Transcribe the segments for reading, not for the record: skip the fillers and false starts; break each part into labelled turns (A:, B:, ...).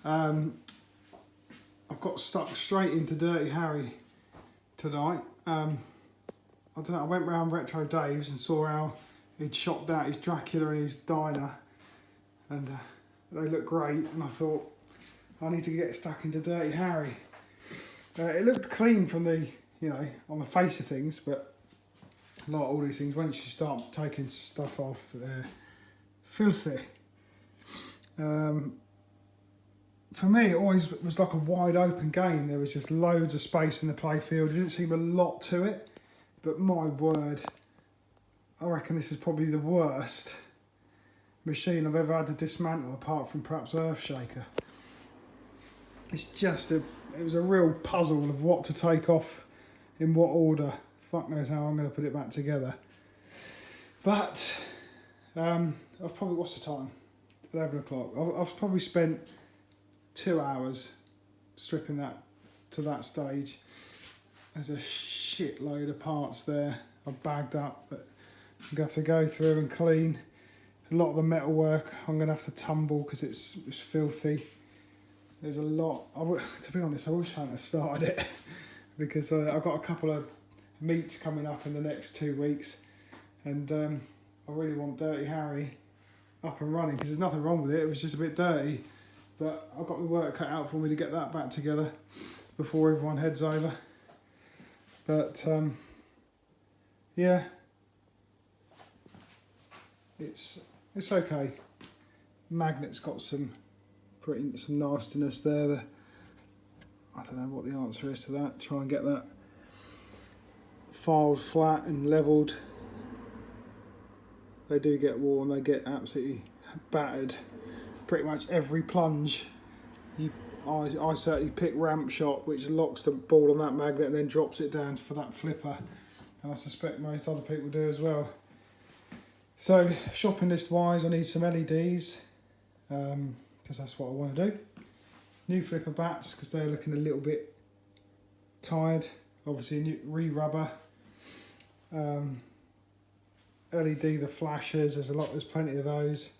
A: I've got stuck straight into Dirty Harry tonight. I don't know, I went round Retro Dave's and saw how he'd shopped out his Dracula and his diner, and they look great, and I thought I need to get stuck into Dirty Harry. It looked clean from the, you know, on the face of things, but like all these things, once you start taking stuff off, they're filthy. For me, it always was like a wide open game. There was just loads of space in the playfield. There didn't seem a lot to it, but my word, I reckon this is probably the worst machine I've ever had to dismantle, apart from perhaps Earthshaker. It's just it was a real puzzle of what to take off in what order. Fuck knows how I'm going to put it back together. But I've probably, what's the time? 11 o'clock. I've probably spent 2 hours stripping that to that stage. There's a shitload of parts there I've bagged up that I'm going to have to go through and clean. A lot of the metalwork I'm going to have to tumble because it's filthy. There's a lot. To be honest, I wish I hadn't started it because I've got a couple of meets coming up in the next 2 weeks, and I really want Dirty Harry up and running because there's nothing wrong with it. It was just a bit dirty. But I've got my work cut out for me to get that back together before everyone heads over. But yeah, it's okay. Magnet's got some nastiness there. I don't know what the answer is to that. Try and get that filed flat and levelled. They do get worn. They get absolutely battered. Pretty much every plunge, I certainly pick ramp shot, which locks the ball on that magnet and then drops it down for that flipper, and I suspect most other people do as well. So shopping list wise, I need some LEDs because that's what I want to do. New flipper bats because they're looking a little bit tired. Obviously new re-rubber. LED, the flashers. There's plenty of those.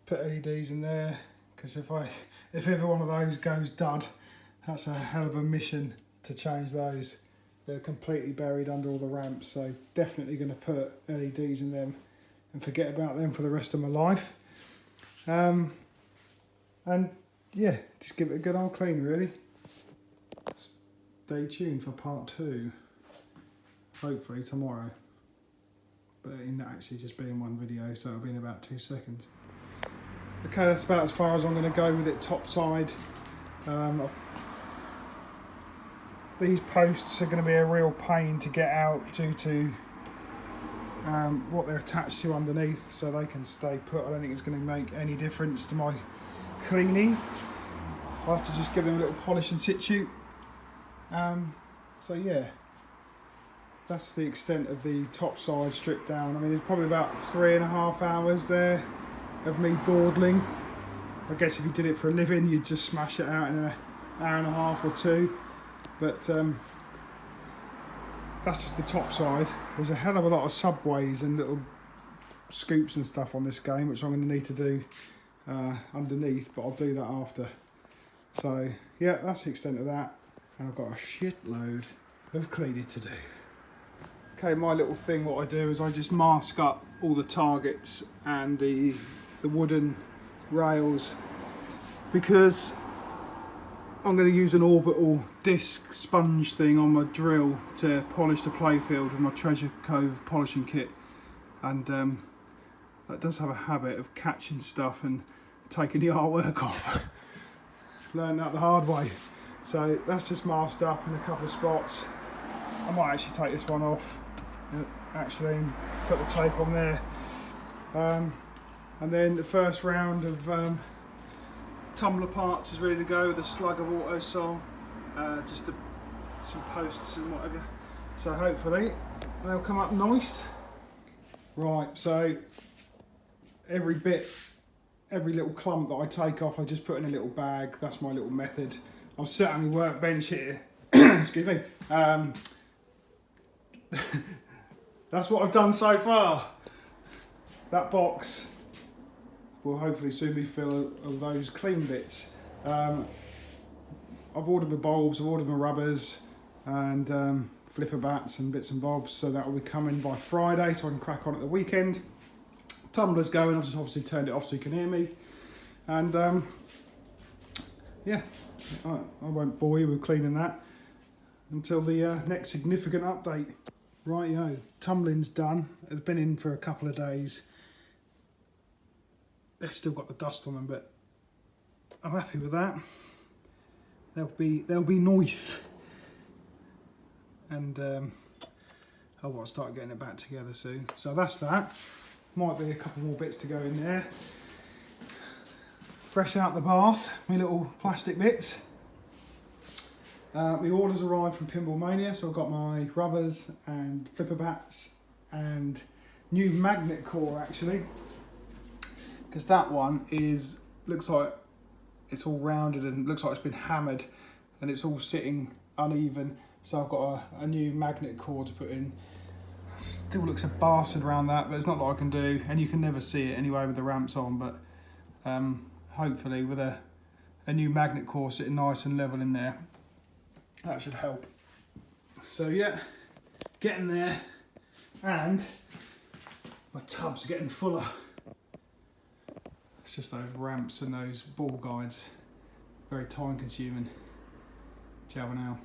A: Put LEDs in there because if every one of those goes dud, that's a hell of a mission to change those. They're completely buried under all the ramps, so definitely going to put LEDs in them and forget about them for the rest of my life. And yeah, just give it a good old clean really. Stay tuned for part 2, hopefully tomorrow, but in actually just being one video, so it'll be in about 2 seconds. Okay, that's about as far as I'm going to go with it top side. These posts are going to be a real pain to get out due to what they're attached to underneath, so they can stay put. I don't think it's going to make any difference to my cleaning. I'll have to just give them a little polish in situ. So yeah, that's the extent of the top side stripped down. I mean, there's probably about 3.5 hours there of me dawdling. I guess if you did it for a living, you'd just smash it out in an hour and a half or 2. But that's just the top side. There's a hell of a lot of subways and little scoops and stuff on this game, which I'm going to need to do underneath, but I'll do that after. So yeah, that's the extent of that, and I've got a shitload of cleaning to do. Okay, my little thing, what I do is I just mask up all the targets and the wooden rails, because I'm going to use an orbital disc sponge thing on my drill to polish the playfield with my Treasure Cove polishing kit, and that does have a habit of catching stuff and taking the artwork off. Learned that the hard way. So that's just masked up in a couple of spots. I might actually take this one off and put the tape on there. And then the first round of tumbler parts is ready to go with a slug of Autosol, some posts and whatever. So hopefully they'll come up nice. Right, so every little clump that I take off, I just put in a little bag. That's my little method. I'm sat on my workbench here. Excuse me. That's what I've done so far. That box will hopefully soon be full of those clean bits. I've ordered my bulbs, I've ordered my rubbers and flipper bats and bits and bobs, so that will be coming by Friday so I can crack on at the weekend. Tumbler's going, I've just obviously turned it off so you can hear me. And yeah, I won't bore you with cleaning that until the next significant update. Rightio, tumbling's done. It's been in for a couple of days. They've still got the dust on them, but I'm happy with that. There'll be noise. And I want to start getting it back together soon. So that's that. Might be a couple more bits to go in there. Fresh out the bath, my little plastic bits. My orders arrived from Pinball Mania, so I've got my rubbers and flipper bats and new magnet core actually. Because that one looks like it's all rounded and looks like it's been hammered and it's all sitting uneven. So I've got a new magnet core to put in. Still looks a bastard around that, but it's not what I can do, and you can never see it anyway with the ramps on, but hopefully with a new magnet core sitting nice and level in there, that should help. So yeah, getting there, and my tubs are getting fuller. It's just those ramps and those ball guides, very time consuming. Ciao for now.